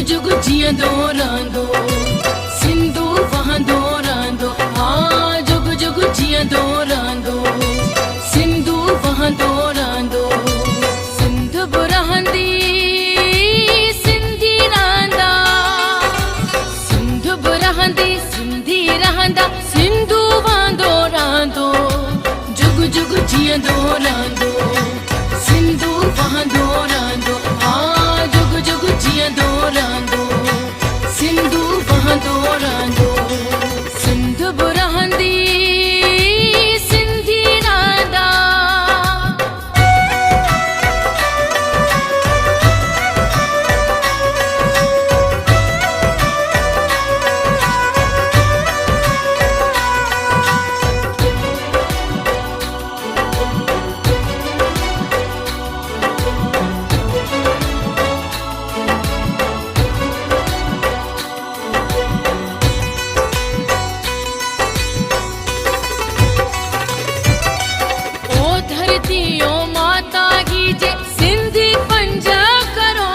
जुग जियंदो रहंदो सिंधु वहंदो रहंदो। हाँ जुग जुग जियंदो रहंदो सिंधु वहंदो रहंदो। सिंध बि रहंदी सिंधी रहंदा, सिंध बि रहंदी सिंधी रहंदा। सिंधु वहंदो रहंदो जुग जुग जियंदो रहंदो सिंधु वहंदो रहंदो। हाँ जुग जुग जियंदो रहंदो सिंधु वहंदो रहंदो। सिंध बि रहंदी सिंधी रहंदा। ओ माता की जे सिंधी पंज करो।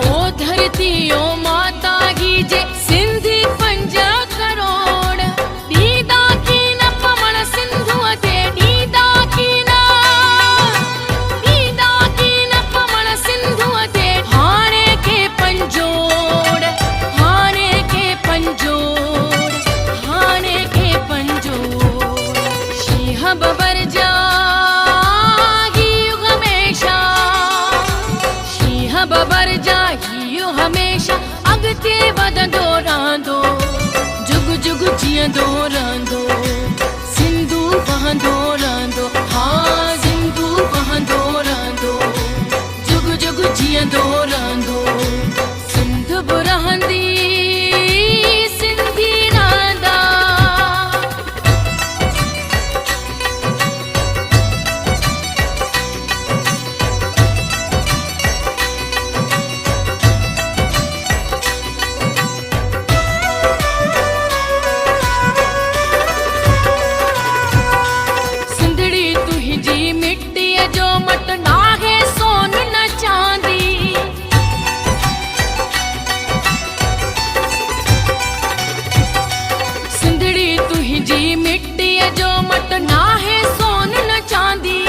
ओ धरती ओ माता की जे सिंधी पंज करोड़। दीदा की न पमण सिंधु ते दीदा की न पमण सिंधु ते। हाणे के पंजोड़ हाणे के पंजोड़ हाणे के पंजोड़। शींह बबर जागियो हमेशा शींह बबर जागियो हमेशा। अॻिते वधंदो रहंदो जुग जुग जियंदो रहंदो सिंधु वहंदो रहंदो। हाँ सिंधु वहंदो रहंदो जुग जुग जियंदो रहंदो। सिंध बि रहंदी सिंधी रहंदा। सिंधड़ी तुंहिंजी मिट्टीअ जो मट नाहे सोन न चांदी। सिंधड़ी तुंहिंजी मिट्टीअ जो मट नाहे सोन न चांदी।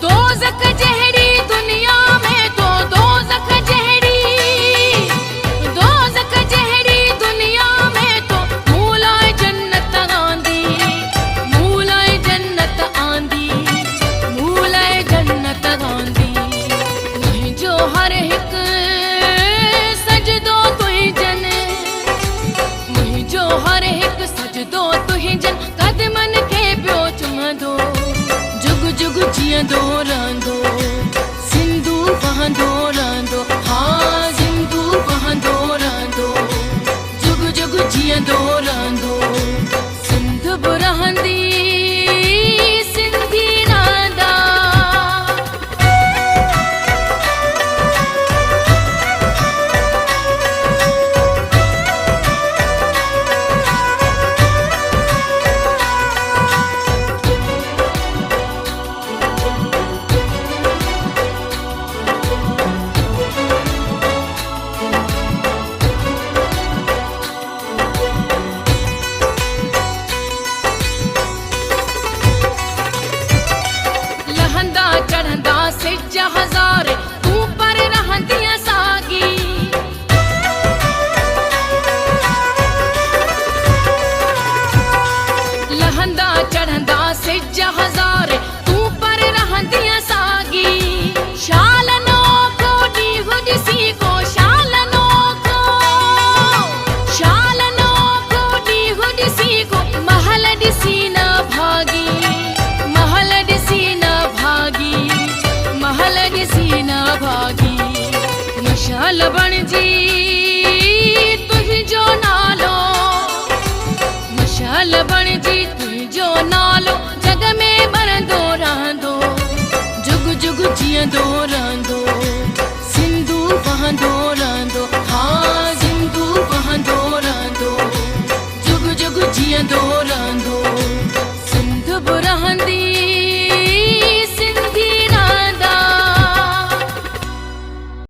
दोज़ख जहिड़ी दुनिया में तो दोज़ख जहिड़ी दुनिया में तो मूलाए जन्नत आंदी मूलाए जन्नत आंदी मूलाए जन्नत आंदी। मुंहिंजो हर हिकु सजदो तुंहिंजन मुंहिंजो हर हिकु सजदो तुंहिंजन। क़दमनि खे पियो चुमंदो जुग जुग जियंदो रहंदो सिंधु वहंदो रहंदो। हाँ सिंधु वहंदो रहंदो जुग जुग जियंदो रहंदो। सिंध बि रहंदी सिंधी रहंदा। लहंदा चढ़ंदा सिज हज़ारे तूं पर रहंदीअ साॻी। लहंदा चढ़ंदा सिज हज़ारे तूं पर रहंदीअ साॻी। शालनो को ॾींहुं ॾिसी को शालनो को ॾींहुं ॾिसी को। महल ॾिसी न भागी महल ॾिसी न भागी महल ॾिसी न भागी। मशाल बणिजी तुंहिंजो नालो मशाल बणिजी तुंहिंजो नालो।